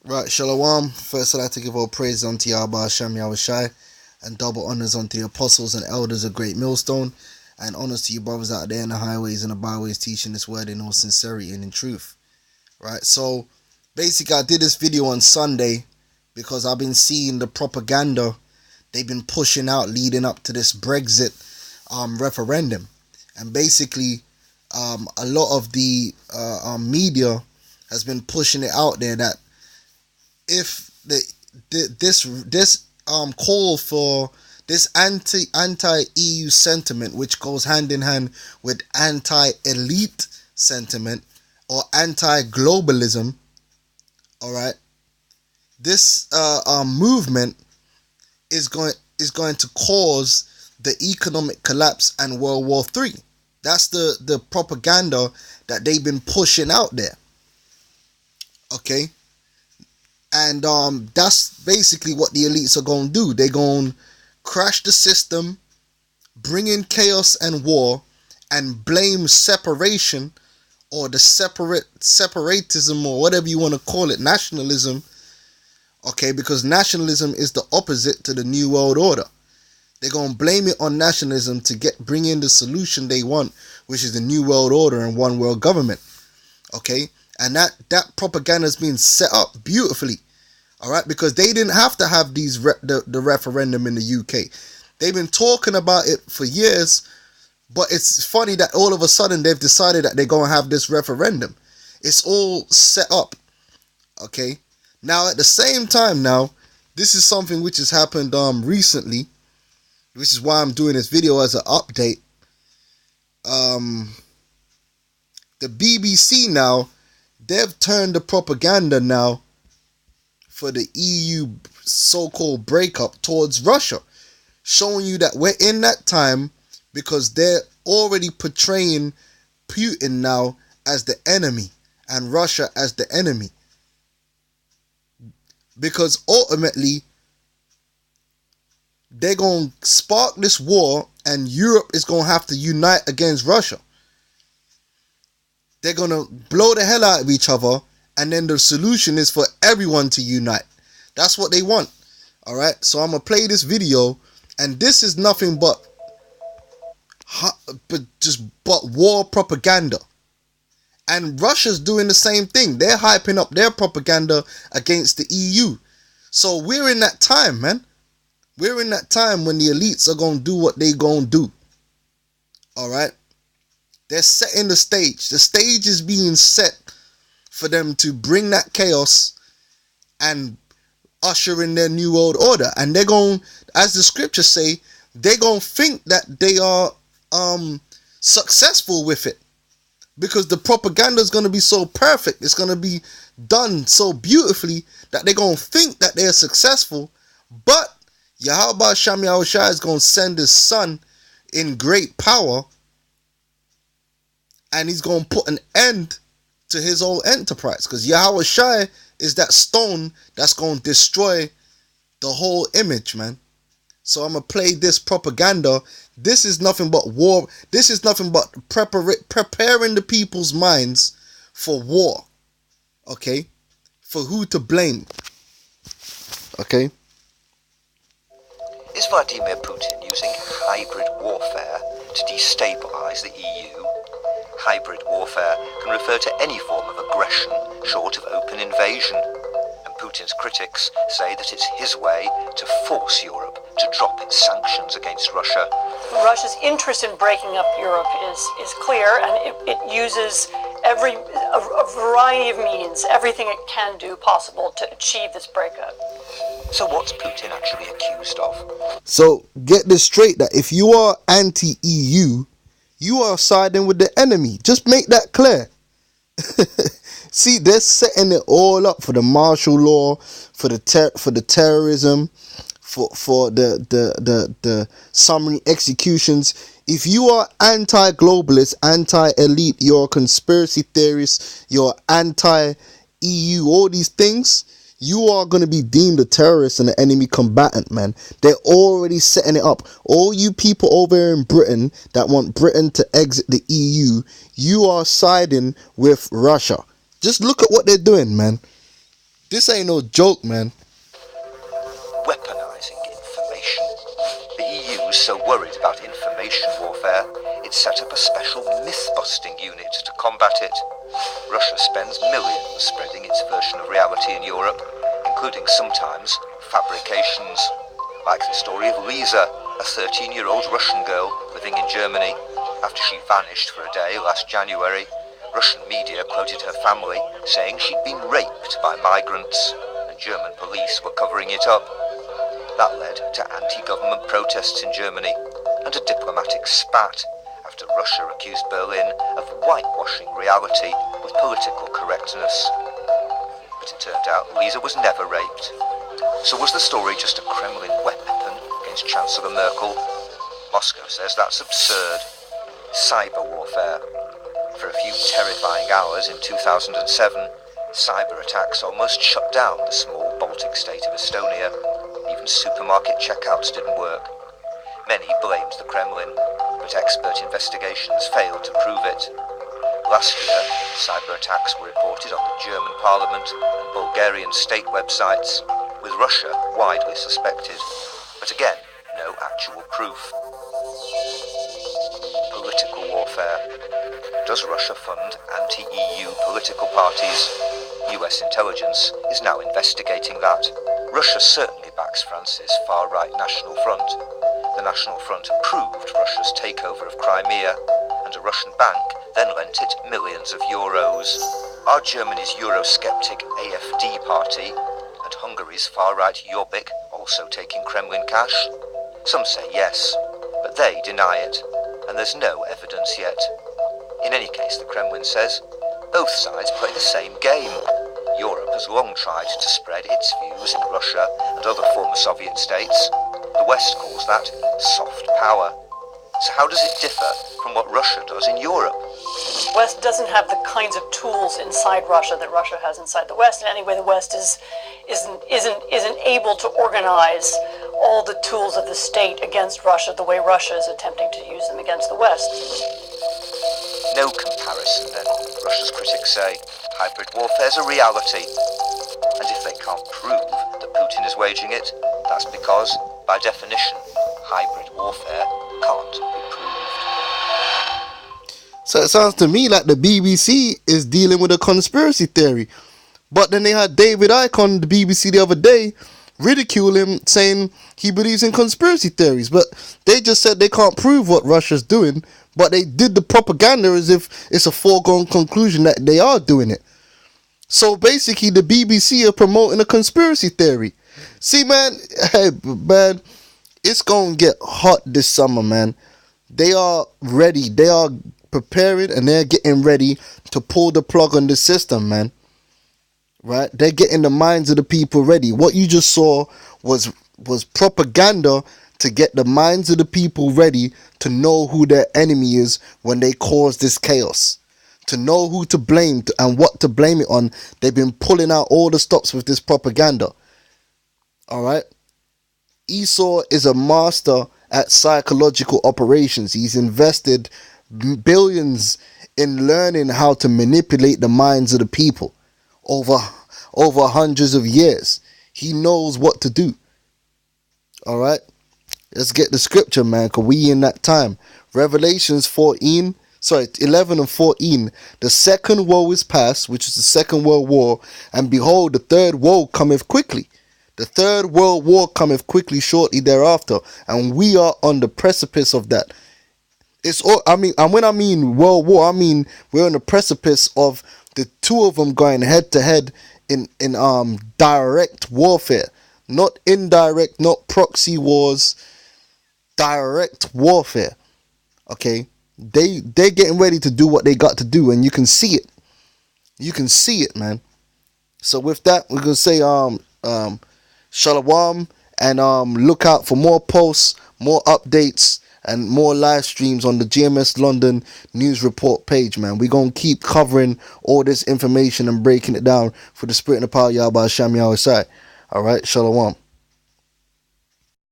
Right, Shalom. First, I'd like to give all praise unto Yahweh Hashem Yahweh Shai, and double honors unto the apostles and elders of Great Millstone, and honors to you brothers out there in the highways and the byways teaching this word in all sincerity and in truth. Right, so basically I did this video on Sunday because I've been seeing the propaganda they've been pushing out leading up to this Brexit referendum, and basically a lot of the media has been pushing it out there that if this call for this anti-EU sentiment, which goes hand in hand with anti-elite sentiment or anti-globalism, all right, this movement is going to cause the economic collapse and World War III. That's the propaganda that they've been pushing out there. Okay. And that's basically what the elites are going to do. They're going to crash the system, bring in chaos and war, and blame separation or the separatism or whatever you want to call it, nationalism. Okay, because nationalism is the opposite to the New World Order. They're going to blame it on nationalism to bring in the solution they want, which is the New World Order and one world government. Okay. And that propaganda is being set up beautifully, all right? Because they didn't have to have the referendum in the UK. They've been talking about it for years, but it's funny that all of a sudden they've decided that they're going to have this referendum. It's all set up, okay? Now, at the same time now, this is something which has happened recently, which is why I'm doing this video as an update. The BBC now, they've turned the propaganda now for the EU so-called breakup towards Russia, showing you that we're in that time because they're already portraying Putin now as the enemy and Russia as the enemy. Because ultimately, they're going to spark this war and Europe is going to have to unite against Russia. They're going to blow the hell out of each other, and then the solution is for everyone to unite. That's what they want. All right? So I'm going to play this video, and this is nothing but war propaganda. And Russia's doing the same thing. They're hyping up their propaganda against the EU. So we're in that time, man. We're in that time when the elites are going to do what they're going to do. All right? They're setting the stage. The stage is being set for them to bring that chaos and usher in their new world order. And they're going, as the scriptures say, they're going to think that they are successful with it. Because the propaganda is going to be so perfect. It's going to be done so beautifully that they're going to think that they're successful. But Yahweh Hashem Yahweh Shai is going to send his son in great power, and he's going to put an end to his whole enterprise. Because Yahweh Shai is that stone that's going to destroy the whole image, man. So I'm going to play this propaganda. This is nothing but war. This is nothing but preparing the people's minds for war. Okay? For who to blame. Okay? Is Vladimir Putin using hybrid warfare to destabilize the EU? Hybrid warfare can refer to any form of aggression short of open invasion, and Putin's critics say that it's his way to force Europe to drop its sanctions against Russia. Russia's interest in breaking up Europe is clear, and it uses a variety of means, everything it can do possible to achieve this breakup. So what's Putin actually accused of? So get this straight, that if you are anti-EU, you are siding with the enemy. Just make that clear. See, they're setting it all up for the martial law, for the terrorism, for the summary executions. If you are anti-globalist, anti-elite, you're a conspiracy theorist, you're anti-EU, all these things, you are going to be deemed a terrorist and an enemy combatant, man. They're already setting it up. All you people over here in Britain that want Britain to exit the EU, you are siding with Russia. Just look at what they're doing, man. This ain't no joke, man. Weaponizing information. The EU is so worried about information warfare, it set up a special myth-busting unit to combat it. Russia spends millions spreading its version of reality in Europe, including sometimes fabrications, like the story of Lisa, a 13-year-old Russian girl living in Germany. After she vanished for a day last January, Russian media quoted her family saying she'd been raped by migrants, and German police were covering it up. That led to anti-government protests in Germany and a diplomatic spat after Russia accused Berlin of whitewashing reality with political correctness. But it turned out Lisa was never raped. So was the story just a Kremlin weapon against Chancellor Merkel? Moscow says that's absurd. Cyber warfare. For a few terrifying hours in 2007, cyber attacks almost shut down the small Baltic state of Estonia. Even supermarket checkouts didn't work. Many blamed the Kremlin, but expert investigations failed to prove it. Last year, cyber attacks were reported on the German parliament and Bulgarian state websites, with Russia widely suspected, but again, no actual proof. Political warfare. Does Russia fund anti-EU political parties? US intelligence is now investigating that. Russia certainly backs France's far-right National Front. The National Front approved Russia's takeover of Crimea, and a Russian bank then lent it millions of euros. Are Germany's Eurosceptic AfD party and Hungary's far-right Jobbik also taking Kremlin cash? Some say yes, but they deny it, and there's no evidence yet. In any case, the Kremlin says, both sides play the same game. Europe has long tried to spread its views in Russia and other former Soviet states. The West calls that soft power. So how does it differ from what Russia does in Europe? The West doesn't have the kinds of tools inside Russia that Russia has inside the West. And anyway, the West isn't able to organize all the tools of the state against Russia the way Russia is attempting to use them against the West. No comparison then, Russia's critics say. Hybrid warfare's a reality. And if they can't prove that Putin is waging it, that's because, by definition, hybrid warfare can't be proved. So it sounds to me like the BBC is dealing with a conspiracy theory. But then they had David Icke on the BBC the other day ridicule him, saying he believes in conspiracy theories. But they just said they can't prove what Russia's doing, but they did the propaganda as if it's a foregone conclusion that they are doing it. So basically the BBC are promoting a conspiracy theory. See, man, it's going to get hot this summer, man. They are ready. They are preparing and they're getting ready to pull the plug on the system, man. Right? They're getting the minds of the people ready. What you just saw was propaganda to get the minds of the people ready to know who their enemy is when they cause this chaos. To know who to blame and what to blame it on. They've been pulling out all the stops with this propaganda. Alright? Esau is a master at psychological operations. He's invested billions in learning how to manipulate the minds of the people over hundreds of years. He knows what to do. Alright? Let's get the scripture, man, because we in that time. Revelations 11 and 14. The second woe is past, which is the Second World War, and behold, the third woe cometh quickly. The third world war cometh quickly shortly thereafter, and we are on the precipice of that. It's all, and when I mean world war, I mean we're on the precipice of the two of them going head to head in direct warfare, not indirect, not proxy wars, direct warfare. Okay, they're getting ready to do what they got to do, and you can see it. You can see it, man. So with that, we're gonna say Shalom, and look out for more posts, more updates, and more live streams on the GMS London News Report page, man. We're going to keep covering all this information and breaking it down for the Spirit and the Power Yahweh Hashem Yahweh Shai. Alright, Shalom.